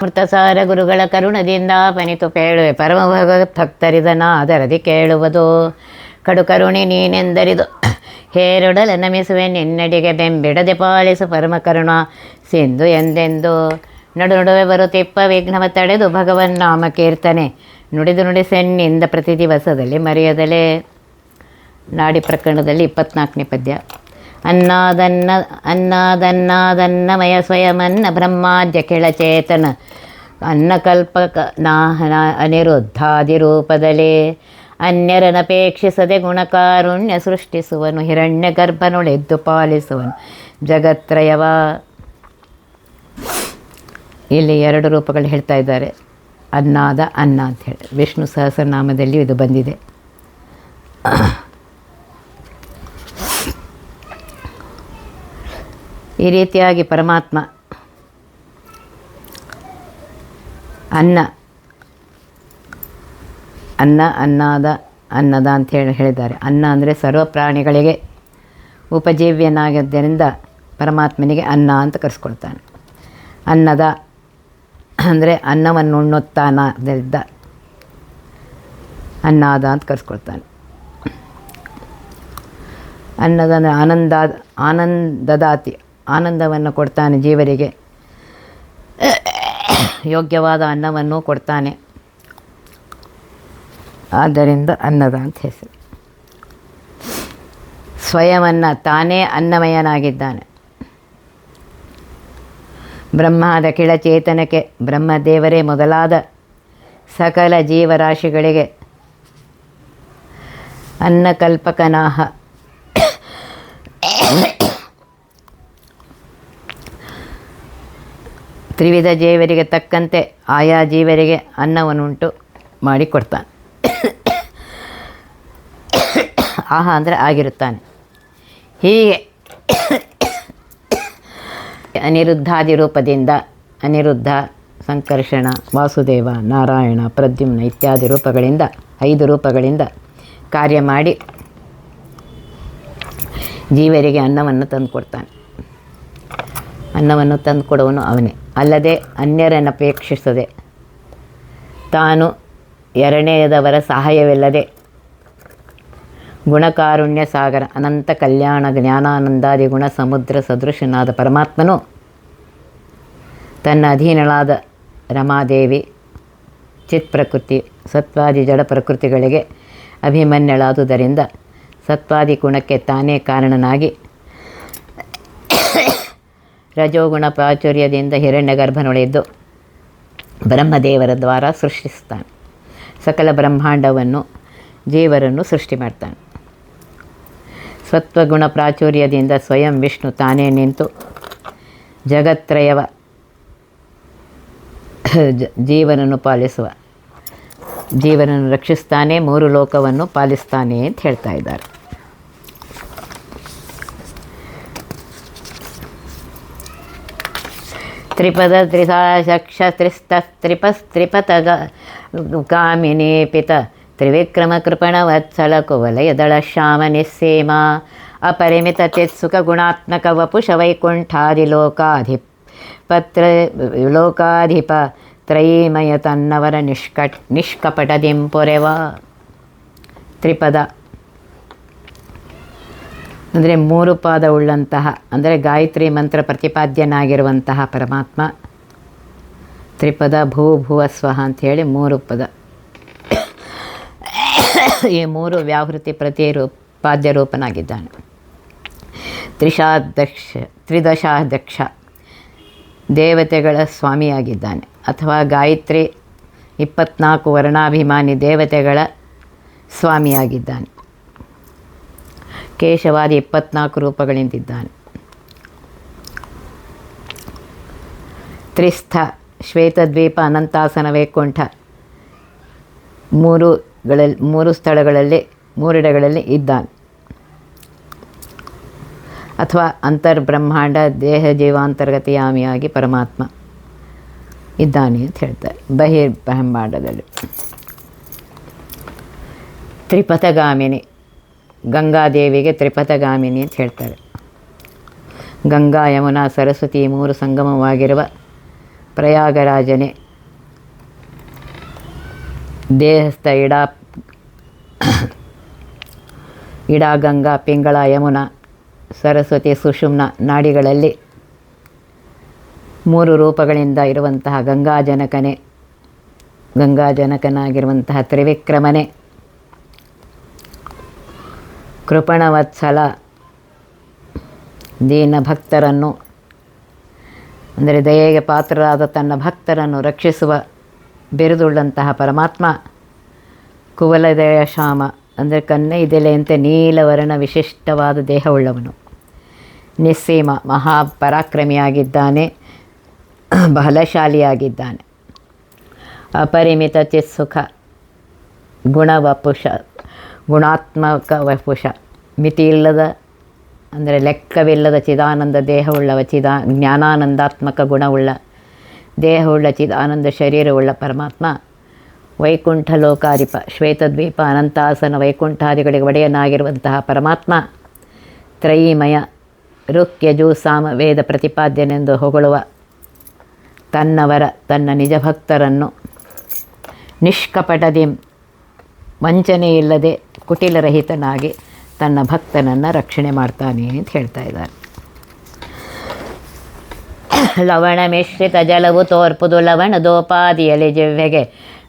ಮೃತಸಾರ ಗುರುಗಳ ಕರುಣದಿಂದ ಪನಿತು ಪೇಳುವೆ ಪರಮ ಭಗವತ್ ಭಕ್ತರಿದನಾದರದಿ ಕೇಳುವುದು. ಕಡು ಕರುಣಿ ನೀನೆಂದರಿದು ಹೇರೊಡಲ ನಮಿಸುವೆ ನಿನ್ನಡಿಗೆ ಬೆಂಬಿಡದೆ ಪಾಲಿಸು ಪರಮ ಕರುಣ ಸಿಂಧು ಎಂದೆಂದು. ನಡು ನಡುವೆ ಬರುತ್ತಿಪ್ಪ ವಿಘ್ನವ ತಡೆದು ಭಗವನ್ ನಾಮ ಕೀರ್ತನೆ ನುಡಿದು ನುಡಿಸೆನ್ನಿಂದ ಪ್ರತಿ ದಿವಸದಲ್ಲಿ ಮರೆಯದಲೇ. ನಾಡಿ ಪ್ರಕರಣದಲ್ಲಿ 24ನೇ ಪದ್ಯ. ಅನ್ನದನ್ನಮಯ ಸ್ವಯಮನ್ನ ಬ್ರಹ್ಮಾದ್ಯ ಕೆಳಚೇತನ ಅನ್ನಕಲ್ಪಕ ಅನಿರುದ್ಧಾದಿ ರೂಪದಲ್ಲಿ ಅನ್ಯರನಪೇಕ್ಷಿಸದೆ ಗುಣಕಾರುಣ್ಯ ಸೃಷ್ಟಿಸುವನು. ಹಿರಣ್ಯ ಗರ್ಭನುಳೆದ್ದು ಪಾಲಿಸುವನು ಜಗತ್ರಯವ. ಇಲ್ಲಿ 2 ರೂಪಗಳು ಹೇಳ್ತಾ ಇದ್ದಾರೆ. ಅನ್ನ ಅಂತ ಹೇಳಿ ವಿಷ್ಣು ಸಹಸ್ರನಾಮದಲ್ಲಿಯೂ ಇದು ಬಂದಿದೆ. ಈ ರೀತಿಯಾಗಿ ಪರಮಾತ್ಮ ಅನ್ನದ ಅಂತ ಹೇಳಿದ್ದಾರೆ. ಅನ್ನ ಅಂದರೆ ಸರ್ವ ಪ್ರಾಣಿಗಳಿಗೆ ಉಪಜೀವ್ಯನಾಗಿದ್ದರಿಂದ ಪರಮಾತ್ಮನಿಗೆ ಅನ್ನ ಅಂತ ಕರೆಸ್ಕೊಳ್ತಾನೆ. ಅನ್ನದ ಅಂದರೆ ಅನ್ನವನ್ನು ಉಣ್ಣುತ್ತಾನದ್ದರಿಂದ ಅನ್ನದ ಅಂತ ಕರೆಸ್ಕೊಳ್ತಾನೆ. ಅನ್ನದ ಅಂದರೆ ಆನಂದದಾತಿ, ಆನಂದವನ್ನು ಕೊಡ್ತಾನೆ ಜೀವರಿಗೆ. ಯೋಗ್ಯವಾದ ಅನ್ನವನ್ನು ಕೊಡ್ತಾನೆ, ಆದ್ದರಿಂದ ಅನ್ನದ ಅಂತ ಹೆಸರು. ಸ್ವಯಮನ್ನ, ತಾನೇ ಅನ್ನಮಯನಾಗಿದ್ದಾನೆ. ಬ್ರಹ್ಮಾದ ಕೆಳಚೇತನಕ್ಕೆ ಬ್ರಹ್ಮದೇವರೇ ಮೊದಲಾದ ಸಕಲ ಜೀವರಾಶಿಗಳಿಗೆ ಅನ್ನಕಲ್ಪಕನಾಹ. ತ್ರಿವಿಧ ಜೀವರಿಗೆ ತಕ್ಕಂತೆ ಆಯಾ ಜೀವರಿಗೆ ಅನ್ನವನ್ನುಂಟು ಮಾಡಿಕೊಡ್ತಾನೆ. ಆಹ ಅಂದರೆ ಆಗಿರುತ್ತಾನೆ. ಹೀಗೆ ಅನಿರುದ್ಧಾದಿ ರೂಪದಿಂದ, ಅನಿರುದ್ಧ, ಸಂಕರ್ಷಣ, ವಾಸುದೇವ, ನಾರಾಯಣ, ಪ್ರದ್ಯುಮ್ನ ಇತ್ಯಾದಿ ರೂಪಗಳಿಂದ 5 ರೂಪಗಳಿಂದ ಕಾರ್ಯ ಮಾಡಿ ಜೀವರಿಗೆ ಅನ್ನವನ್ನು ತಂದುಕೊಡ್ತಾನೆ. ಅನ್ನವನ್ನು ತಂದುಕೊಡುವನು ಅವನೇ. ಅಲ್ಲದೆ ಅನ್ಯರನ್ನಪೇಕ್ಷಿಸದೆ ತಾನು ಎರಡನೆಯದವರ ಸಹಾಯವಿಲ್ಲದೆ ಗುಣಕಾರುಣ್ಯ ಸಾಗರ ಅನಂತ ಕಲ್ಯಾಣ ಜ್ಞಾನಾನಂದಾದಿ ಗುಣ ಸಮುದ್ರ ಸದೃಶನಾದ ಪರಮಾತ್ಮನು ತನ್ನ ಅಧೀನಳಾದ ರಮಾದೇವಿ ಚಿತ್ ಪ್ರಕೃತಿ ಸತ್ವಾದಿ ಜಡ ಪ್ರಕೃತಿಗಳಿಗೆ ಅಭಿಮನ್ಯಳಾದುದರಿಂದ ಸತ್ವಾದಿ ಗುಣಕ್ಕೆ ತಾನೇ ಕಾರಣನಾಗಿ ರಜೋಗುಣ ಪ್ರಾಚುರ್ಯದಿಂದ ಹಿರಣ್ಯ ಗರ್ಭನೊಳೆದ್ದು ಬ್ರಹ್ಮದೇವರ ದ್ವಾರ ಸೃಷ್ಟಿಸ್ತಾನೆ. ಸಕಲ ಬ್ರಹ್ಮಾಂಡವನ್ನು ಜೀವರನ್ನು ಸೃಷ್ಟಿ ಮಾಡ್ತಾನೆ. ಸತ್ವಗುಣ ಪ್ರಾಚುರ್ಯದಿಂದ ಸ್ವಯಂ ವಿಷ್ಣು ತಾನೇ ನಿಂತು ಜಗತ್ರಯವ ಜೀವನನ್ನು ಪಾಲಿಸುವ, ಜೀವನನ್ನು ರಕ್ಷಿಸ್ತಾನೆ, 3 ಲೋಕವನ್ನು ಪಾಲಿಸ್ತಾನೆ ಅಂತ ಹೇಳ್ತಾ ಇದ್ದಾರೆ. ತ್ರಿಪದ ತ್ರಿಸಾಶಕ್ಷ ತ್ರಿಪಸ್ತ್ರಿಪತಗ ಕಾಮಿನೀಪಿತ ತ್ರಿವಿಕ್ರಮ ಕೃಪಣ ವತ್ಸಲ ಕುವಲಯದಳ ಶ್ಯಾಮ ನಿಸ್ಸೀಮ ಅಪರಿಮಿತ ಚಿತ್ಸುಖ ಗುಣಾತ್ಮಕ ವಪುಷ ವೈಕುಂಠಾದಿ ಲೋಕಾಧಿಪ ತ್ರಯೀಮಯ ತನ್ನವರ ನಿಷ್ಕಪಟದಿಂಪೊರೆವ. ತ್ರಿಪದ ಅಂದರೆ 3 ಪಾದವುಳ್ಳಂತಹ, ಅಂದರೆ ಗಾಯತ್ರಿ ಮಂತ್ರ ಪ್ರತಿಪಾದ್ಯನಾಗಿರುವಂತಹ ಪರಮಾತ್ಮ ತ್ರಿಪದ ಭೂಭುವ ಸ್ವಹ ಅಂಥೇಳಿ 3 ಪದ. ಈ 3 ವ್ಯಾಹೃತಿ ಪಾದ್ಯರೂಪನಾಗಿದ್ದಾನೆ. ತ್ರಿದಶಾಧ್ಯಕ್ಷ ದೇವತೆಗಳ ಸ್ವಾಮಿಯಾಗಿದ್ದಾನೆ. ಅಥವಾ ಗಾಯತ್ರಿ 24 ವರ್ಣಾಭಿಮಾನಿ ದೇವತೆಗಳ ಸ್ವಾಮಿಯಾಗಿದ್ದಾನೆ. ಕೇಶವಾದಿ 24 ರೂಪಗಳಿಂದಿದ್ದಾನೆ. ತ್ರಿಸ್ಥ ಶ್ವೇತದ್ವೀಪ ಅನಂತಾಸನ ವೈಕುಂಠ 3 ಸ್ಥಳಗಳಲ್ಲಿ 3 ಇಡಗಳಲ್ಲಿ ಇದ್ದಾನೆ. ಅಥವಾ ಅಂತರ್ಬ್ರಹ್ಮಾಂಡ ದೇಹ ಜೀವಾಂತರ್ಗತಯಾಮಿಯಾಗಿ ಪರಮಾತ್ಮ ಇದ್ದಾನೆ ಅಂತ ಹೇಳ್ತಾರೆ. ಬಹಿರ್ಬ್ರಹ್ಮಾಂಡದಲ್ಲಿ ತ್ರಿಪಥಗಾಮಿನಿ, ಗಂಗಾದೇವಿಗೆ ತ್ರಿಪಥಗಾಮಿನಿ ಅಂತ ಹೇಳ್ತಾರೆ. ಗಂಗಾ ಯಮುನಾ ಸರಸ್ವತಿ 3 ಸಂಗಮವಾಗಿರುವ ಪ್ರಯಾಗರಾಜನೇ ದೇಹಸ್ಥ ಇಡಾ ಗಂಗಾ ಪಿಂಗಳ ಯಮುನಾ ಸರಸ್ವತಿ ಸುಷುಮ್ನ ನಾಡಿಗಳಲ್ಲಿ 3 ರೂಪಗಳಿಂದ ಇರುವಂತಹ ಗಂಗಾಜನಕನಾಗಿರುವಂತಹ ತ್ರಿವಿಕ್ರಮನೇ ಕೃಪಣವತ್ಸಲ ದೀನ ಭಕ್ತರನ್ನು ಅಂದರೆ ದಯೆಗೆ ಪಾತ್ರರಾದ ತನ್ನ ಭಕ್ತರನ್ನು ರಕ್ಷಿಸುವ ಬಿರುದುಳ್ಳಂತಹ ಪರಮಾತ್ಮ ಕುವಲದಯ ಶ್ಯಾಮ ಅಂದರೆ ಕನ್ನೆ ಇದೆಲೆಯಂತೆ ನೀಲವರ್ಣ ವಿಶಿಷ್ಟವಾದ ದೇಹವುಳ್ಳವನು. ನಿಸ್ಸೀಮ ಮಹಾಪರಾಕ್ರಮಿಯಾಗಿದ್ದಾನೆ, ಬಲಶಾಲಿಯಾಗಿದ್ದಾನೆ. ಅಪರಿಮಿತ ಚಿತ್ಸುಖ ಗುಣಾತ್ಮಕ ವಪುಷ ಮಿತಿಯಿಲ್ಲದ ಅಂದರೆ ಲೆಕ್ಕವಿಲ್ಲದ ಚಿದಾನಂದ ದೇಹವುಳ್ಳವ ಜ್ಞಾನಾನಂದಾತ್ಮಕ ಗುಣವುಳ್ಳ ದೇಹವುಳ್ಳ ಚಿದಾನಂದ ಶರೀರವುಳ್ಳ ಪರಮಾತ್ಮ ವೈಕುಂಠ ಲೋಕಾಧಿಪ ಶ್ವೇತದ್ವೀಪ ಅನಂತಾಸನ ವೈಕುಂಠಾದಿಗಳಿಗೆ ಒಡೆಯನಾಗಿರುವಂತಹ ಪರಮಾತ್ಮ ತ್ರಯೀಮಯ ಋಕ್ಯಜು ಸಾಮ ವೇದ ಪ್ರತಿಪಾದ್ಯನೆಂದು ಹೊಗಳುವ ತನ್ನ ನಿಜ ಭಕ್ತರನ್ನು ನಿಷ್ಕಪಟದಿ ವಂಚನೆಯಿಲ್ಲದೆ ಕುಟಿಲರಹಿತನಾಗಿ ತನ್ನ ಭಕ್ತನನ್ನು ರಕ್ಷಣೆ ಮಾಡ್ತಾನೆ ಅಂತ ಹೇಳ್ತಾ ಇದ್ದಾರೆ. ಲವಣ ಮಿಶ್ರಿತ ಜಲವು ತೋರ್ಪುದು ಲವಣದೋಪಾದಿಯಲ್ಲಿ ಜಿವ್ವೆಗೆ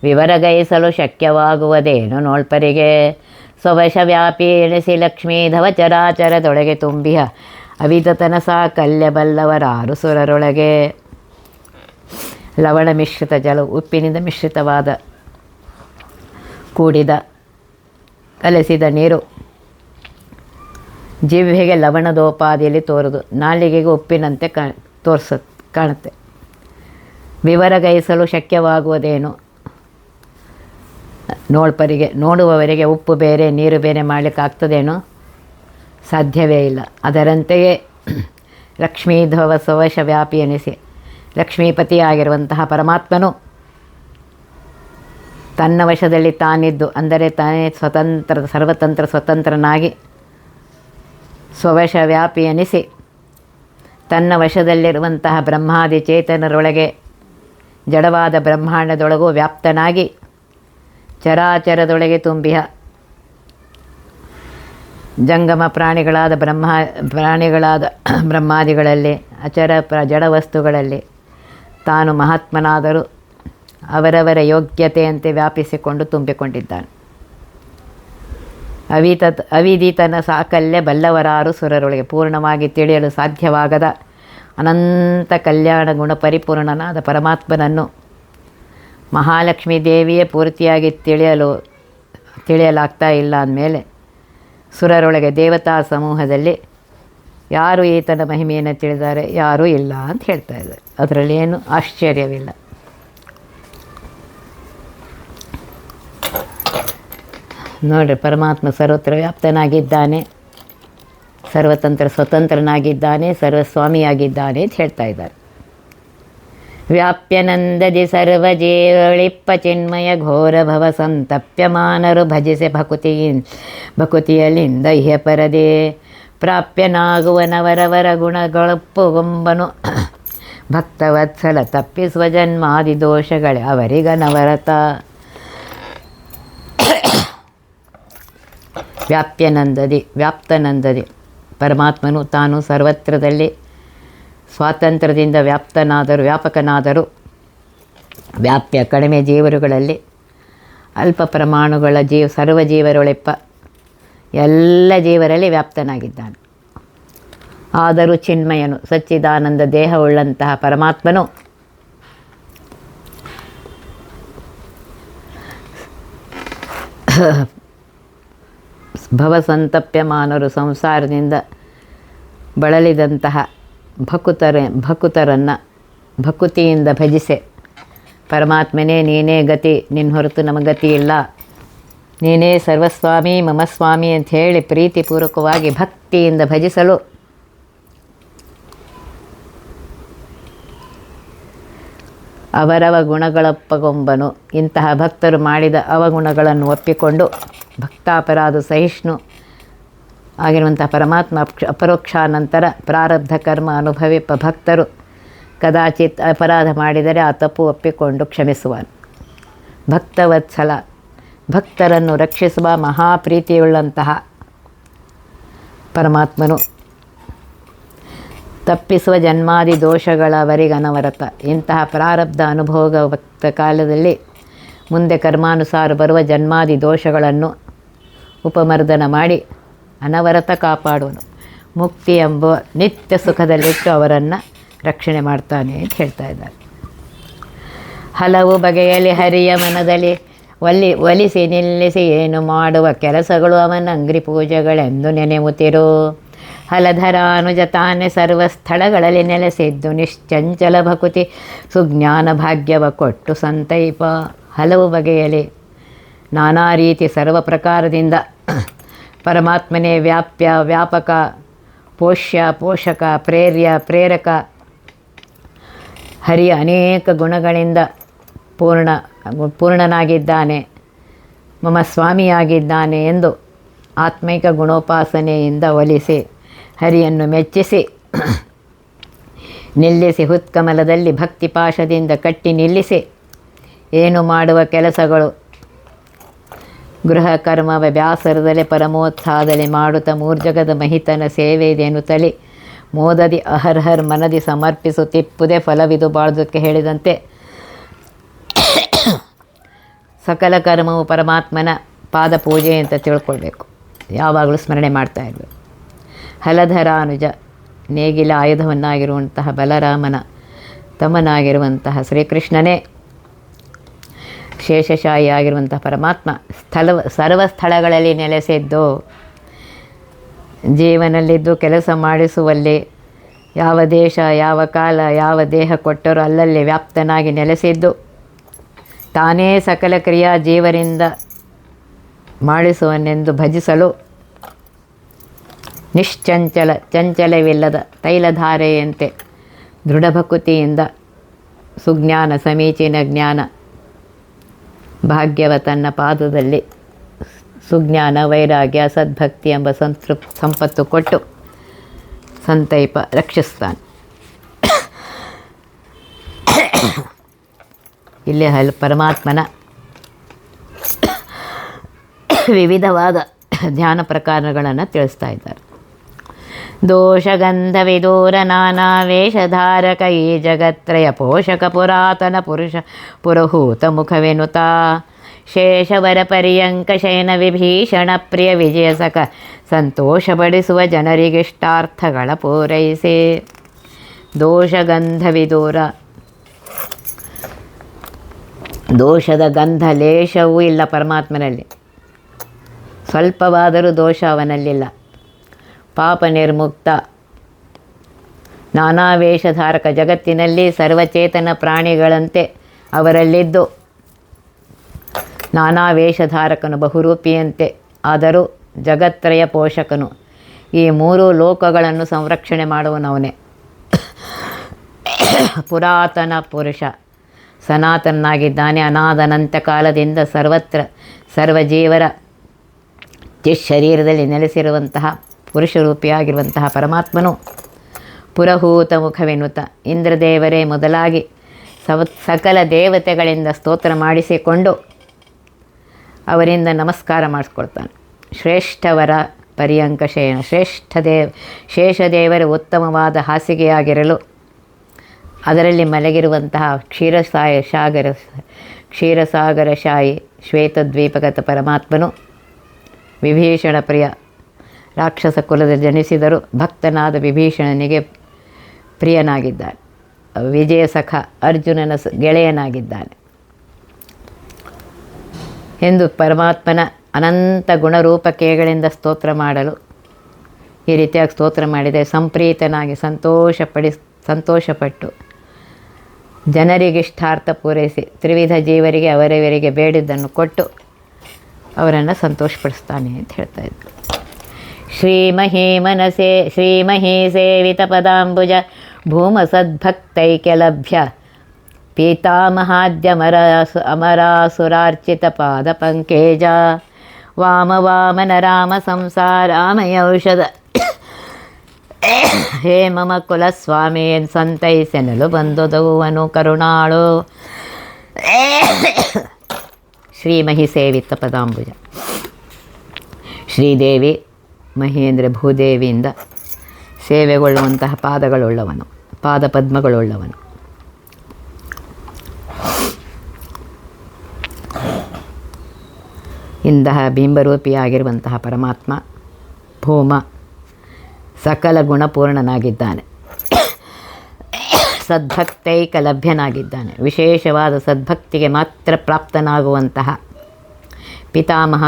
ವಿವರಗೈಸಲು ಶಕ್ಯವಾಗುವುದೇನು ನೋಳ್ಪರಿಗೆ ಸ್ವವಶ ವ್ಯಾಪಿ ಎಣಿಸಿ ಲಕ್ಷ್ಮೀಧವ ಚರಾಚರದೊಳಗೆ ತುಂಬಿಯ ಅವಿತತನ ಸಾಕಲ್ಯಬಲ್ಲವರಾರು ಸುರರೊಳಗೆ. ಲವಣ ಮಿಶ್ರಿತ ಜಲವು ಉಪ್ಪಿನಿಂದ ಮಿಶ್ರಿತವಾದ ಕೂಡಿದ ಕಲಸಿದ ನೀರು ಜಿಹ್ವೆಗೆ ಲವಣದೋಪಾದಿಯಲ್ಲಿ ತೋರುದು, ನಾಲಿಗೆಗೆ ಉಪ್ಪಿನಂತೆ ಕಾಣುತ್ತೆ. ವಿವರಗೈಸಲು ಶಕ್ಯವಾಗುವುದೇನು ನೋಳ್ಪರಿಗೆ, ನೋಡುವವರಿಗೆ ಉಪ್ಪು ಬೇರೆ ನೀರು ಬೇರೆ ಮಾಡಲಿಕ್ಕಾಗ್ತದೇನೋ? ಸಾಧ್ಯವೇ ಇಲ್ಲ. ಅದರಂತೆಯೇ ಲಕ್ಷ್ಮೀಧವ ಸ್ವವಶ ವ್ಯಾಪಿ ಎನಿಸಿ ಲಕ್ಷ್ಮೀಪತಿಯಾಗಿರುವಂತಹ ಪರಮಾತ್ಮನು ತನ್ನ ವಶದಲ್ಲಿ ತಾನಿದ್ದು ಅಂದರೆ ತಾನೇ ಸ್ವತಂತ್ರನಾಗಿ ಸ್ವವಶ ವ್ಯಾಪಿ ಎನಿಸಿ ತನ್ನ ವಶದಲ್ಲಿರುವಂತಹ ಬ್ರಹ್ಮಾದಿ ಚೇತನರೊಳಗೆ ಜಡವಾದ ಬ್ರಹ್ಮಾಂಡದೊಳಗೂ ವ್ಯಾಪ್ತನಾಗಿ ಚರಾಚರದೊಳಗೆ ತುಂಬಿಯ ಜಂಗಮ ಪ್ರಾಣಿಗಳಾದ ಬ್ರಹ್ಮಾದಿಗಳಲ್ಲಿ ಜಡ ವಸ್ತುಗಳಲ್ಲಿ ತಾನು ಮಹಾತ್ಮನಾದರೂ ಅವರವರ ಯೋಗ್ಯತೆಯಂತೆ ವ್ಯಾಪಿಸಿಕೊಂಡು ತುಂಬಿಕೊಂಡಿದ್ದಾನೆ. ಅವಿದಿತನ ಸಾಕಲ್ಯ ಬಲ್ಲವರಾರು ಸುರರೊಳಗೆ ಪೂರ್ಣವಾಗಿ ತಿಳಿಯಲು ಸಾಧ್ಯವಾಗದ ಅನಂತ ಕಲ್ಯಾಣ ಗುಣ ಪರಿಪೂರ್ಣನಾದ ಪರಮಾತ್ಮನನ್ನು ಮಹಾಲಕ್ಷ್ಮೀ ದೇವಿಯೇ ಪೂರ್ತಿಯಾಗಿ ತಿಳಿಯಲಾಗ್ತಾ ಇಲ್ಲ ಅಂದಮೇಲೆ ಸುರರೊಳಗೆ ದೇವತಾ ಸಮೂಹದಲ್ಲಿ ಯಾರು ಈತನ ಮಹಿಮೆಯನ್ನು ತಿಳಿದಾರೆ? ಯಾರೂ ಇಲ್ಲ ಅಂತ ಹೇಳ್ತಾ ಇದ್ದಾರೆ. ಅದರಲ್ಲಿ ಏನು ಆಶ್ಚರ್ಯವಿಲ್ಲ. ನೋಡಿರಿ, ಪರಮಾತ್ಮ ಸರ್ವತ್ರ ವ್ಯಾಪ್ತನಾಗಿದ್ದಾನೆ, ಸ್ವತಂತ್ರನಾಗಿದ್ದಾನೆ, ಸರ್ವಸ್ವಾಮಿಯಾಗಿದ್ದಾನೆ ಅಂತ ಹೇಳ್ತಾ ಇದ್ದಾರೆ. ವ್ಯಾಪ್ಯನಂದದಿ ಸರ್ವಜೀವಳಿಪ್ಪ ಚಿನ್ಮಯ ಘೋರ ಭವ ಸಂತಪ್ಯಮಾನರು ಭಜಿಸೆ ಭಕುತಿಯಲ್ಲಿಂದ ಇಹ ಪರದೆ ಪ್ರಾಪ್ಯನಾಗುವನವರವರ ಗುಣಗಳಪ್ಪುಗೊಂಬನು ಭಕ್ತವತ್ಸಲ ತಪ್ಪಿಸುವ ಜನ್ಮಾದಿ ದೋಷಗಳೇ ಅವರಿಗನವರತ. ವ್ಯಾಪ್ತನಂದದಿ ಪರಮಾತ್ಮನು ತಾನು ಸರ್ವತ್ರದಲ್ಲಿ ಸ್ವಾತಂತ್ರ್ಯದಿಂದ ವ್ಯಾಪಕನಾದರೂ ವ್ಯಾಪ್ಯ ಕಡಿಮೆ ಜೀವರುಗಳಲ್ಲಿ ಅಲ್ಪ ಪ್ರಮಾಣಗಳ ಸರ್ವಜೀವರೊಳೆಪ್ಪ ಎಲ್ಲ ಜೀವರಲ್ಲಿ ವ್ಯಾಪ್ತನಾಗಿದ್ದಾನೆ. ಆದರೂ ಚಿನ್ಮಯನು ಸಚ್ಚಿದಾನಂದ ದೇಹವುಳ್ಳಂತಹ ಪರಮಾತ್ಮನು ಭವಸಂತಪ್ಯಮಾನರು ಸಂಸಾರದಿಂದ ಬಳಲಿದಂತಹ ಭಕುತರನ್ನು ಭಕುತಿಯಿಂದ ಭಜಿಸೆ ಪರಮಾತ್ಮನೇ ನೀನೇ ಗತಿ, ನಿನ್ನ ಹೊರತು ನಮಗತಿ ಇಲ್ಲ, ನೀನೇ ಸರ್ವಸ್ವಾಮಿ ಮಮ ಸ್ವಾಮಿ ಅಂತ ಹೇಳಿ ಪ್ರೀತಿಪೂರ್ವಕವಾಗಿ ಭಕ್ತಿಯಿಂದ ಭಜಿಸಲು ಅವರವ ಗುಣಗಳಪ್ಪಗೊಂಬನು. ಇಂತಹ ಭಕ್ತರು ಮಾಡಿದ ಅವಗುಣಗಳನ್ನು ಒಪ್ಪಿಕೊಂಡು ಭಕ್ತಾಪರಾಧ ಸಹಿಷ್ಣು ಆಗಿರುವಂಥ ಪರಮಾತ್ಮ ಅಪರೋಕ್ಷಾನಂತರ ಪ್ರಾರಬ್ಧ ಕರ್ಮ ಅನುಭವಿಪ ಭಕ್ತರು ಕದಾಚಿತ್ ಅಪರಾಧ ಮಾಡಿದರೆ ಆ ತಪ್ಪು ಒಪ್ಪಿಕೊಂಡು ಕ್ಷಮಿಸುವನು. ಭಕ್ತವತ್ಸಲ, ಭಕ್ತರನ್ನು ರಕ್ಷಿಸುವ ಮಹಾಪ್ರೀತಿಯುಳ್ಳಂತಹ ಪರಮಾತ್ಮನು ತಪ್ಪಿಸುವ ಜನ್ಮಾದಿ ದೋಷಗಳವರಿಗನವರತ. ಇಂತಹ ಪ್ರಾರಬ್ಧ ಅನುಭೋಗ ಭಕ್ತ ಕಾಲದಲ್ಲಿ ಮುಂದೆ ಕರ್ಮಾನುಸಾರ ಬರುವ ಜನ್ಮಾದಿ ದೋಷಗಳನ್ನು ಉಪಮರ್ದನ ಮಾಡಿ ಅನವರತ ಕಾಪಾಡುವನು. ಮುಕ್ತಿ ಎಂಬ ನಿತ್ಯ ಸುಖದಲ್ಲಿಟ್ಟು ಅವರನ್ನು ರಕ್ಷಣೆ ಮಾಡ್ತಾನೆ ಅಂತ ಹೇಳ್ತಾ ಇದ್ದಾರೆ. ಹಲವು ಬಗೆಯಲ್ಲಿ ಹರಿಯ ಮನದಲ್ಲಿ ಒಲಿಸಿ ನಿಲ್ಲಿಸಿ ಏನು ಮಾಡುವ ಕೆಲಸಗಳು ಅವನ ಅಂಗ್ರಿ ಪೂಜೆಗಳೆಂದು ನೆನೆಯುತ್ತಿರು. ಹಲಧರಾನುಜ ತಾನೇ ಸರ್ವ ಸ್ಥಳಗಳಲ್ಲಿ ನೆಲೆಸಿದ್ದು ನಿಶ್ಚಂಚಲ ಭಕುತಿ ಸುಜ್ಞಾನ ಭಾಗ್ಯವ ಕೊಟ್ಟು ಸಂತೈಪ. ಹಲವು ಬಗೆಯಲ್ಲಿ ನಾನಾ ರೀತಿ ಸರ್ವ ಪ್ರಕಾರದಿಂದ ಪರಮಾತ್ಮನೇ ವ್ಯಾಪ್ಯ, ವ್ಯಾಪಕ, ಪೋಷ್ಯ, ಪೋಷಕ, ಪ್ರೇರ್ಯ, ಪ್ರೇರಕ, ಹರಿಯ ಅನೇಕ ಗುಣಗಳಿಂದ ಪೂರ್ಣನಾಗಿದ್ದಾನೆ, ಮಮ ಸ್ವಾಮಿಯಾಗಿದ್ದಾನೆ ಎಂದು ಆತ್ಮೈಕ ಗುಣೋಪಾಸನೆಯಿಂದ ಒಲಿಸಿ ಹರಿಯನ್ನು ಮೆಚ್ಚಿಸಿ ನಿಲ್ಲಿಸಿ ಹುತ್ಕಮಲದಲ್ಲಿ ಭಕ್ತಿಪಾಶದಿಂದ ಕಟ್ಟಿ ನಿಲ್ಲಿಸಿ ಏನು ಮಾಡುವ ಕೆಲಸಗಳು ಗೃಹ ಕರ್ಮವ ಬ್ಯಾಸರದಲ್ಲಿ ಪರಮೋತ್ಸಾಹದಲ್ಲಿ ಮಾಡುತ್ತಾ ಮೂರ್ಜಗದ ಮಹಿತನ ಸೇವೆ ಇದೆನು ತಳಿ ಮೋದದಿ ಅಹರ್ಹರ್ ಮನದಿ ಸಮರ್ಪಿಸುತ್ತಿಪ್ಪುದೇ ಫಲವಿದು ಬಾಳ್ದಕ್ಕೆ ಹೇಳಿದಂತೆ ಸಕಲ ಕರ್ಮವು ಪರಮಾತ್ಮನ ಪಾದ ಪೂಜೆ ಅಂತ ತಿಳ್ಕೊಳ್ಬೇಕು. ಯಾವಾಗಲೂ ಸ್ಮರಣೆ ಮಾಡ್ತಾ ಇರಬೇಕು. ಹಲಧರಾನುಜ, ನೇಗಿಲ ಆಯುಧವನ್ನಾಗಿರುವಂತಹ ಬಲರಾಮನ ತಮ್ಮನಾಗಿರುವಂತಹ ಶ್ರೀಕೃಷ್ಣನೇ ಶೇಷಶಾಹಿಯಾಗಿರುವಂತಹ ಪರಮಾತ್ಮ ಸರ್ವ ಸ್ಥಳಗಳಲ್ಲಿ ನೆಲೆಸಿದ್ದು ಜೀವನಲ್ಲಿದ್ದು ಕೆಲಸ ಮಾಡಿಸುವಲ್ಲಿ ಯಾವ ದೇಶ, ಯಾವ ಕಾಲ, ಯಾವ ದೇಹ ಕೊಟ್ಟರೂ ಅಲ್ಲಲ್ಲಿ ವ್ಯಾಪ್ತನಾಗಿ ನೆಲೆಸಿದ್ದು ತಾನೇ ಸಕಲ ಕ್ರಿಯಾ ಜೀವರಿಂದ ಮಾಡಿಸುವನೆಂದು ಭಜಿಸಲು ನಿಶ್ಚಂಚಲ, ಚಂಚಲವಿಲ್ಲದ ತೈಲಧಾರೆಯಂತೆ ದೃಢಭಕುತಿಯಿಂದ ಸುಜ್ಞಾನ, ಸಮೀಚೀನ ಜ್ಞಾನ ಭಾಗ್ಯವ ತನ್ನ ಪಾದದಲ್ಲಿ ಸುಜ್ಞಾನ, ವೈರಾಗ್ಯ, ಸದ್ಭಕ್ತಿ ಎಂಬ ಸಂಪತ್ತು ಕೊಟ್ಟು ಸಂತೈಪ ರಕ್ಷಿಸ್ತಾನೆ. ಇಲ್ಲಿ ಪರಮಾತ್ಮನ ವಿವಿಧವಾದ ಧ್ಯಾನ ಪ್ರಕಾರಗಳನ್ನು ತಿಳಿಸ್ತಾ ಇದ್ದಾರೆ. ದೋಷಗಂಧ ವಿದೂರ ನಾನಾ ವೇಷಧಾರಕ ಈ ಜಗತ್ರಯ ಪೋಷಕ ಪುರಾತನ ಪುರುಷ ಪುರಹೂತ ಮುಖವೆನುತ ಶೇಷವರ ಪರ್ಯಂಕ ಶಯನ ವಿಭೀಷಣ ಪ್ರಿಯ ವಿಜಯಸಕ ಸಂತೋಷಪಡಿಸುವ ಜನರಿಗಿಷ್ಟಾರ್ಥಗಳ ಪೂರೈಸಿ. ದೋಷಗಂಧ ವಿದೂರ, ದೋಷದ ಗಂಧ ಲೇಷವೂ ಇಲ್ಲ ಪರಮಾತ್ಮನಲ್ಲಿ, ಸ್ವಲ್ಪವಾದರೂ ದೋಷ ಅವನಲ್ಲಿಲ್ಲ. ಪಾಪ ನಿರ್ಮುಕ್ತ, ನಾನಾ ವೇಷಧಾರಕ, ಜಗತ್ತಿನಲ್ಲಿ ಸರ್ವಚೇತನ ಪ್ರಾಣಿಗಳಂತೆ ಅವರಲ್ಲಿದ್ದು ನಾನಾ ವೇಷಧಾರಕನು, ಬಹುರೂಪಿಯಂತೆ ಆದರೂ ಜಗತ್ರಯ ಪೋಷಕನು, ಈ ಮೂರು ಲೋಕಗಳನ್ನು ಸಂರಕ್ಷಣೆ ಮಾಡುವನವನೇ. ಪುರಾತನ ಪುರುಷ, ಸನಾತನಾಗಿದ್ದಾನೆ. ಅನಾದನಂತ ಕಾಲದಿಂದ ಸರ್ವತ್ರ ಸರ್ವಜೀವರ ಶರೀರದಲ್ಲಿ ನೆಲೆಸಿರುವಂತಹ ಪುರುಷರೂಪಿಯಾಗಿರುವಂತಹ ಪರಮಾತ್ಮನು ಪುರಹೂತ ಮುಖವೆನುತ ಇಂದ್ರದೇವರೇ ಮೊದಲಾಗಿ ಸಕಲ ದೇವತೆಗಳಿಂದ ಸ್ತೋತ್ರ ಮಾಡಿಸಿಕೊಂಡು ಅವರಿಂದ ನಮಸ್ಕಾರ ಮಾಡಿಸ್ಕೊಳ್ತಾನೆ. ಶ್ರೇಷ್ಠವರ ಪರ್ಯಂಕ ಶಯನ, ಶೇಷದೇವರ ಉತ್ತಮವಾದ ಹಾಸಿಗೆಯಾಗಿರಲು ಅದರಲ್ಲಿ ಮಲಗಿರುವಂತಹ ಕ್ಷೀರಸಾಗರ ಶಾಯಿ ಶ್ವೇತದ್ವೀಪಗತ ಪರಮಾತ್ಮನು ವಿಭೀಷಣ ಪ್ರಿಯ, ರಾಕ್ಷಸ ಕುಲದ ಜನಿಸಿದರೂ ಭಕ್ತನಾದ ವಿಭೀಷಣನಿಗೆ ಪ್ರಿಯನಾಗಿದ್ದಾನೆ. ವಿಜಯ ಸಖ, ಅರ್ಜುನನ ಗೆಳೆಯನಾಗಿದ್ದಾನೆ ಎಂದು ಪರಮಾತ್ಮನ ಅನಂತ ಗುಣರೂಪಕೆಗಳಿಂದ ಸ್ತೋತ್ರ ಮಾಡಲು ಈ ರೀತಿಯಾಗಿ ಸ್ತೋತ್ರ ಮಾಡಿದೆ. ಸಂಪ್ರೀತನಾಗಿ ಸಂತೋಷಪಟ್ಟು ಜನರಿಗಿಷ್ಟಾರ್ಥ ಪೂರೈಸಿ ತ್ರಿವಿಧ ಜೀವರಿಗೆ ಅವರವರಿಗೆ ಬೇಡಿದ್ದನ್ನು ಕೊಟ್ಟು ಅವರನ್ನು ಸಂತೋಷಪಡಿಸ್ತಾನೆ ಅಂತ ಹೇಳ್ತಾ ಇದ್ದರು. ಶ್ರೀಮಹೀ ಸೇವಿತ ಪದಾಂಬುಜ ಭೂಮ ಸದ್ಭಕ್ತೈಕ್ಯಲಭ್ಯ ಪೀತಾಮಹಾದ್ಯ ಅಮರಾಸುರಾರ್ಚಿತ ಪಾದ ಪಂಕೇಜ ವಾಮನ ರಾಮ ಸಂಸಾರಾಮಯೌಷಧ ಹೇ ಮಮ ಕುಲಸ್ವಾಮಿ ಸಂತೈಸೆನಲು ಬಂದೊದಗುವನು ಕರುಣಾಳು. ಶ್ರೀ ಮಹಿಸೇವಿತ ಪದಾಂಬುಜ. ಶ್ರೀದೇವಿ ಮಹೇಂದ್ರ ಭೂದೇವಿಯಿಂದ ಸೇವೆಗೊಳ್ಳುವಂತಹ ಪಾದಗಳುಳ್ಳವನು, ಪಾದಪದ್ಮಗಳುಳ್ಳವನು. ಇಂತಹ ಬಿಂಬರೂಪಿಯಾಗಿರುವಂತಹ ಪರಮಾತ್ಮ ಭೂಮ ಸಕಲ ಗುಣಪೂರ್ಣನಾಗಿದ್ದಾನೆ, ಸದ್ಭಕ್ತೈಕ ಲಭ್ಯನಾಗಿದ್ದಾನೆ. ವಿಶೇಷವಾದ ಸದ್ಭಕ್ತಿಗೆ ಮಾತ್ರ ಪ್ರಾಪ್ತನಾಗುವಂತಹ ಪಿತಾಮಹ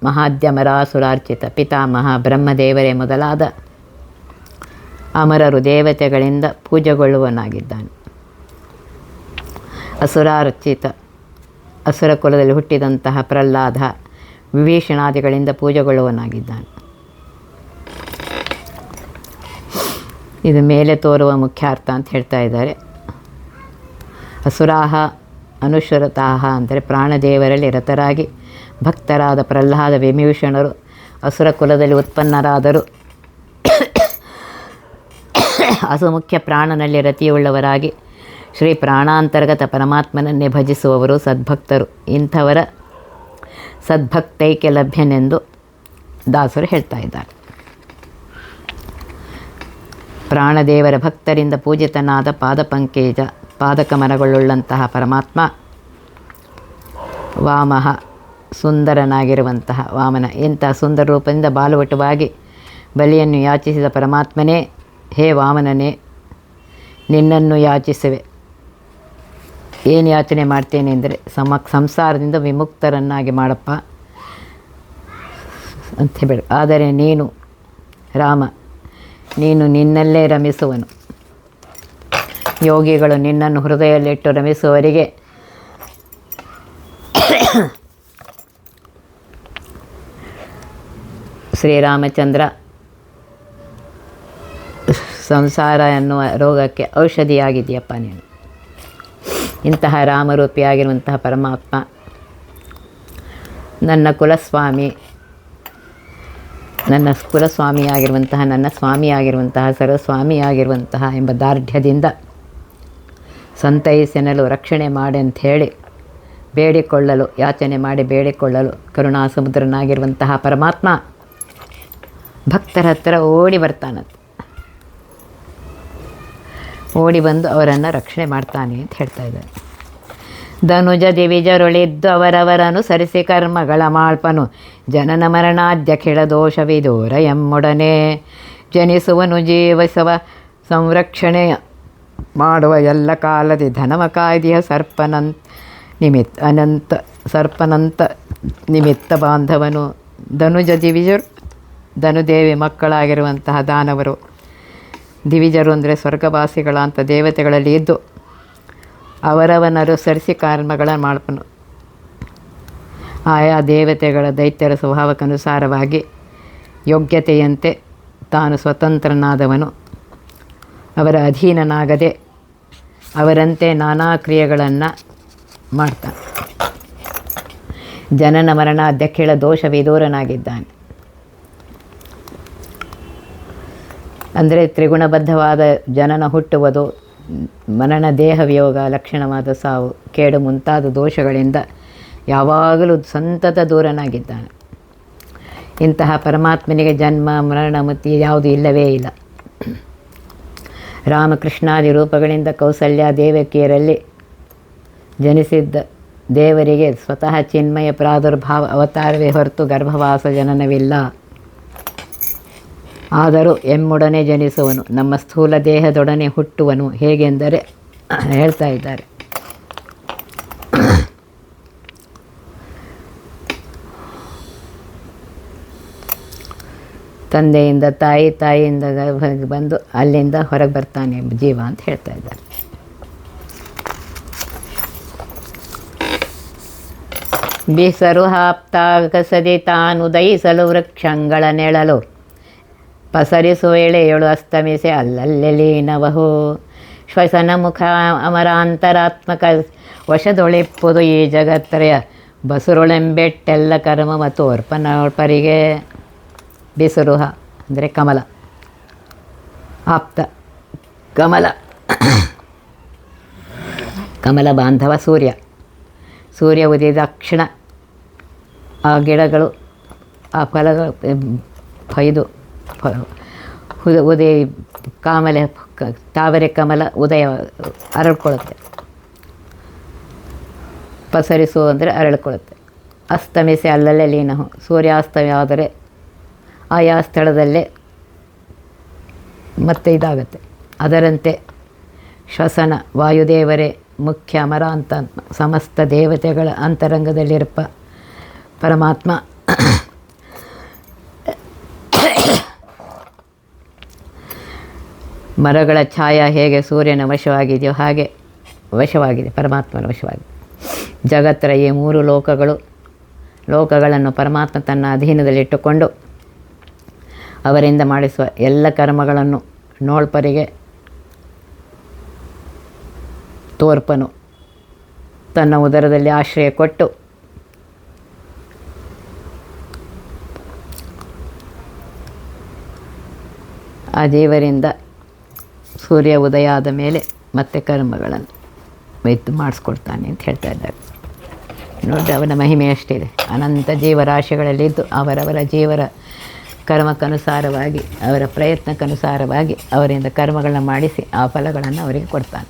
ಮಹಾದ್ಯಮರಾಸುರಾರ್ಚಿತ ಪಿತಾಮಹ ಬ್ರಹ್ಮದೇವರೇ ಮೊದಲಾದ ಅಮರರು ದೇವತೆಗಳಿಂದ ಪೂಜೆಗೊಳ್ಳುವನಾಗಿದ್ದಾನೆ. ಅಸುರಾರ್ಚಿತ ಅಸುರ ಕುಲದಲ್ಲಿ ಹುಟ್ಟಿದಂತಹ ಪ್ರಹ್ಲಾದ ವಿಭೀಷಣಾದಿಗಳಿಂದ ಪೂಜೆಗೊಳ್ಳುವನಾಗಿದ್ದಾನೆ. ಇದು ಮೇಲೆ ತೋರುವ ಮುಖ್ಯಾರ್ಥ ಅಂತ ಹೇಳ್ತಾ ಇದ್ದಾರೆ. ಅಸುರಾಹ ಅನುಶ್ವರತಾಹ ಅಂದರೆ ಪ್ರಾಣದೇವರಲ್ಲಿ ರತರಾಗಿ ಭಕ್ತರಾದ ಪ್ರಹ್ಲಾದ ವಿಭೀಷಣರು ಅಸುರ ಕುಲದಲ್ಲಿ ಉತ್ಪನ್ನರಾದರು. ಅಸುಮುಖ್ಯ ಪ್ರಾಣನಲ್ಲಿ ರತಿಯುಳ್ಳವರಾಗಿ ಶ್ರೀ ಪ್ರಾಣಾಂತರ್ಗತ ಪರಮಾತ್ಮನನ್ನೇ ಭಜಿಸುವವರು ಸದ್ಭಕ್ತರು. ಇಂಥವರ ಸದ್ಭಕ್ತೈಕ್ಯ ಲಭ್ಯನೆಂದು ದಾಸರು ಹೇಳ್ತಾ ಇದ್ದಾರೆ. ಪ್ರಾಣದೇವರ ಭಕ್ತರಿಂದ ಪೂಜಿತನಾದ ಪಾದಪಂಕೇಜ ಪಾದಕಮರಗಳುಳ್ಳಂತಹ ಪರಮಾತ್ಮ ವಾಮಃ ಸುಂದರನಾಗಿರುವಂತಹ ವಾಮನ. ಇಂಥ ಸುಂದರ ರೂಪದಿಂದ ಬಾಲವಟುವಾಗಿ ಬಲಿಯನ್ನು ಯಾಚಿಸಿದ ಪರಮಾತ್ಮನೇ, ಹೇ ವಾಮನನೇ, ನಿನ್ನನ್ನು ಯಾಚಿಸುವೆ. ಏನು ಯಾಚನೆ ಮಾಡ್ತೇನೆ ಅಂದರೆ ಸಂಸಾರದಿಂದ ವಿಮುಕ್ತರನ್ನಾಗಿ ಮಾಡಪ್ಪ ಅಂತ ಹೇಳಿ. ಆದರೆ ನೀನು ರಾಮ, ನೀನು ನಿನ್ನಲ್ಲೇ ರಮಿಸುವನು. ಯೋಗಿಗಳು ನಿನ್ನನ್ನು ಹೃದಯದಲ್ಲಿಟ್ಟು ರಮಿಸುವವರಿಗೆ ಶ್ರೀರಾಮಚಂದ್ರ ಸಂಸಾರ ಎನ್ನುವ ರೋಗಕ್ಕೆ ಔಷಧಿಯಾಗಿದೆಯಪ್ಪ ನೀನು. ಇಂತಹ ರಾಮರೂಪಿಯಾಗಿರುವಂತಹ ಪರಮಾತ್ಮ ನನ್ನ ಕುಲಸ್ವಾಮಿ, ನನ್ನ ಕುಲಸ್ವಾಮಿಯಾಗಿರುವಂತಹ, ನನ್ನ ಸ್ವಾಮಿಯಾಗಿರುವಂತಹ, ಸರ್ವಸ್ವಾಮಿಯಾಗಿರುವಂತಹ ಎಂಬ ದಾರ್ಢ್ಯದಿಂದ ಸಂತೈಸೆನಲು ರಕ್ಷಣೆ ಮಾಡಿ ಅಂಥೇಳಿ ಬೇಡಿಕೊಳ್ಳಲು, ಯಾಚನೆ ಮಾಡಿ ಬೇಡಿಕೊಳ್ಳಲು ಕರುಣಾ ಸಮುದ್ರನಾಗಿರುವಂತಹ ಪರಮಾತ್ಮ ಭಕ್ತರ ಹತ್ತಿರ ಓಡಿ ಬರ್ತಾನಂತೆ. ಓಡಿ ಬಂದು ಅವರನ್ನು ರಕ್ಷಣೆ ಮಾಡ್ತಾನೆ ಅಂತ ಹೇಳ್ತಾ ಇದ್ದಾರೆ. ಧನುಜ ದಿವಿಜರುಳಿದ್ದು ಅವರವರನು ಸರಿಸಿ ಕರ್ಮಗಳ ಮಾಳ್ಪನು ಜನನ ಮರಣಾದ್ಯ ಖಿಳದೋಷವಿದೂರ ಎಮ್ಮೊಡನೆ ಜನಿಸುವನು ಜೀವಿಸುವ ಸಂರಕ್ಷಣೆಯ ಮಾಡುವ ಎಲ್ಲ ಕಾಲದಿ ಧನವ ಕಾಯ್ದೆಯ ಸರ್ಪನಂತ ನಿಮಿತ್ತ ಬಾಂಧವನು. ಧನುಜ ದಿವಿಜರು ಧನುದೇವಿ ಮಕ್ಕಳಾಗಿರುವಂತಹ ದಾನವರು, ದಿವಿಜರು ಅಂದರೆ ಸ್ವರ್ಗವಾಸಿಗಳಂತ ದೇವತೆಗಳಲ್ಲಿ ಇದ್ದು ಅವರವನನುಸರಿಸಿ ಕರ್ಮಗಳ ಮಾಡ್ಪನು. ಆಯಾ ದೇವತೆಗಳ ದೈತ್ಯರ ಸ್ವಭಾವಕ್ಕನುಸಾರವಾಗಿ ಯೋಗ್ಯತೆಯಂತೆ ತಾನು ಸ್ವತಂತ್ರನಾದವನು. ಅವರ ಅಧೀನನಾಗದೆ ಅವರಂತೆ ನಾನಾ ಕ್ರಿಯೆಗಳನ್ನು ಮಾಡ್ತಾನೆ. ಜನನ ಮರಣಾದ್ಯ ಖಿಳ ದೋಷವಿದೂರನಾಗಿದ್ದಾನೆ. ಅಂದರೆ ತ್ರಿಗುಣಬದ್ಧವಾದ ಜನನ ಹುಟ್ಟುವುದು, ಮರಣ, ದೇಹ ವಿಯೋಗ, ಲಕ್ಷಣವಾದ ಸಾವು, ಕೇಡು ಮುಂತಾದ ದೋಷಗಳಿಂದ ಯಾವಾಗಲೂ ಸಂತತ ದೂರನಾಗಿದ್ದಾನೆ. ಇಂತಹ ಪರಮಾತ್ಮನಿಗೆ ಜನ್ಮ ಮರಣ ಮತಿ ಯಾವುದು ಇಲ್ಲವೇ ಇಲ್ಲ. ರಾಮಕೃಷ್ಣಾದಿ ರೂಪಗಳಿಂದ ಕೌಸಲ್ಯ ದೇವಕಿಯರಲ್ಲಿ ಜನಿಸಿದ್ದ ದೇವರಿಗೆ ಸ್ವತಃ ಚಿನ್ಮಯ ಪ್ರಾದುರ್ಭಾವ ಅವತಾರವೇ ಹೊರತು ಗರ್ಭವಾಸ ಜನನವಿಲ್ಲ. ಆದರೂ ಎಮ್ಮೊಡನೆ ಜನಿಸುವನು, ನಮ್ಮ ಸ್ಥೂಲ ದೇಹದೊಡನೆ ಹುಟ್ಟುವನು. ಹೇಗೆಂದರೆ ಹೇಳ್ತಾ ಇದ್ದಾರೆ, ತಂದೆಯಿಂದ ತಾಯಿ, ತಾಯಿಯಿಂದ ಗರ್ಭಕ್ಕೆ ಬಂದು ಅಲ್ಲಿಂದ ಹೊರಗೆ ಬರ್ತಾನೆ ಜೀವ ಅಂತ ಹೇಳ್ತಾ ಇದ್ದಾರೆ. ಬಿಸರು ಹಾಪ್ತಾಗಸದೆ ತಾನು ದಯಿಸಲು ವೃಕ್ಷಗಳ ನೆಳಲು ಪಸರಿಸು ವೇಳೆಯಳು ಅಸ್ತಮಿಸಿ ಅಲ್ಲಲ್ಲಿ ಲೀನವಹು. ಶ್ವಸನ ಮುಖ ಅಮರಾಂತರಾತ್ಮಕ ವಶದೊಳಿಪ್ಪುದು ಈ ಜಗತ್ತರೆಯ ಬಸುರುಳೆಂಬೆಟ್ಟೆಲ್ಲ ಕರ್ಮವ ತೋರ್ಪನಪರಿಗೆ. ಬಿಸುರುಹ ಅಂದರೆ ಕಮಲ, ಆಪ್ತ ಕಮಲ ಕಮಲ ಬಾಂಧವ ಸೂರ್ಯ. ಸೂರ್ಯ ಉದಯದ ಕ್ಷಣ ಆ ಗಿಡಗಳು ಆ ಫಲಗಳು ಉದಯ ತಾವರೆ ಕಮಲ ಉದಯ ಅರಳ್ಕೊಳ್ಳುತ್ತೆ. ಪಸರಿಸು ಅಂದರೆ ಅರಳ್ಕೊಳ್ಳುತ್ತೆ. ಅಸ್ತಮಿಸಿ ಅಲ್ಲಲ್ಲೇ ಲೀನಹು. ಸೂರ್ಯಾಸ್ತಮವಾದರೆ ಆಯಾ ಸ್ಥಳದಲ್ಲೇ ಮತ್ತೆ ಇದಾಗುತ್ತೆ. ಅದರಂತೆ ಶ್ವಸನ ವಾಯುದೇವರೇ ಮುಖ್ಯ ಅಮರಾಂತ ಸಮಸ್ತ ದೇವತೆಗಳ ಅಂತರಂಗದಲ್ಲಿರಪ್ಪ ಪರಮಾತ್ಮ. ಮರಗಳ ಛಾಯಾ ಹೇಗೆ ಸೂರ್ಯನ ವಶವಾಗಿದೆಯೋ ಹಾಗೆ ವಶವಾಗಿದೆ ಪರಮಾತ್ಮನ ವಶವಾಗಿದೆ. ಜಗತ್ತರ ಈ 3 ಲೋಕಗಳನ್ನು ಪರಮಾತ್ಮ ತನ್ನ ಅಧೀನದಲ್ಲಿಟ್ಟುಕೊಂಡು ಅವರಿಂದ ಮಾಡಿಸುವ ಎಲ್ಲ ಕರ್ಮಗಳನ್ನು ನೋಳ್ಪರಿಗೆ ತೋರ್ಪನು ತನ್ನ ಉದರದಲ್ಲಿ ಆಶ್ರಯ ಕೊಟ್ಟು ಆ ದೇವರಿಂದ ಸೂರ್ಯ ಉದಯ ಆದ ಮೇಲೆ ಮತ್ತೆ ಕರ್ಮಗಳನ್ನು ಮಾಡಿಸ್ಕೊಡ್ತಾನೆ ಅಂತ ಹೇಳ್ತಾ ಇದ್ದಾರೆ. ನೋಡಿ, ಅವನ ಮಹಿಮೆ ಅಷ್ಟಿದೆ. ಅನಂತ ಜೀವರಾಶಿಗಳಲ್ಲಿದ್ದು ಅವರವರ ಜೀವರ ಕರ್ಮಕ್ಕನುಸಾರವಾಗಿ ಅವರ ಪ್ರಯತ್ನಕ್ಕನುಸಾರವಾಗಿ ಅವರಿಂದ ಕರ್ಮಗಳನ್ನ ಮಾಡಿಸಿ ಆ ಫಲಗಳನ್ನು ಅವರಿಗೆ ಕೊಡ್ತಾನೆ.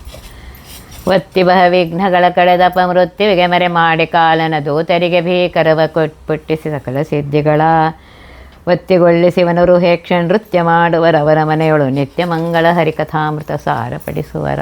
ಒತ್ತಿ ಬಹ ವಿಘ್ನಗಳ ಕಳೆದಪ ಮೃತ್ಯುವಿಗೆ ಮರೆ ಮಾಡಿ ಕಾಲನ ದೂತರಿಗೆ ಭೀಕರವ ಪುಟ್ಟಿಸಿ ಸಕಲ ಸಿದ್ಧಿಗಳ ಒತ್ತಿಗೊಳ್ಳಿಸಿವನರು ಹೇಕ್ಷ ನೃತ್ಯ ಮಾಡುವರವರ ಮನೆಯೊಳು ನಿತ್ಯ ಮಂಗಳ ಹರಿಕಥಾಮೃತ ಸಾರ ಪಡಿಸುವರ.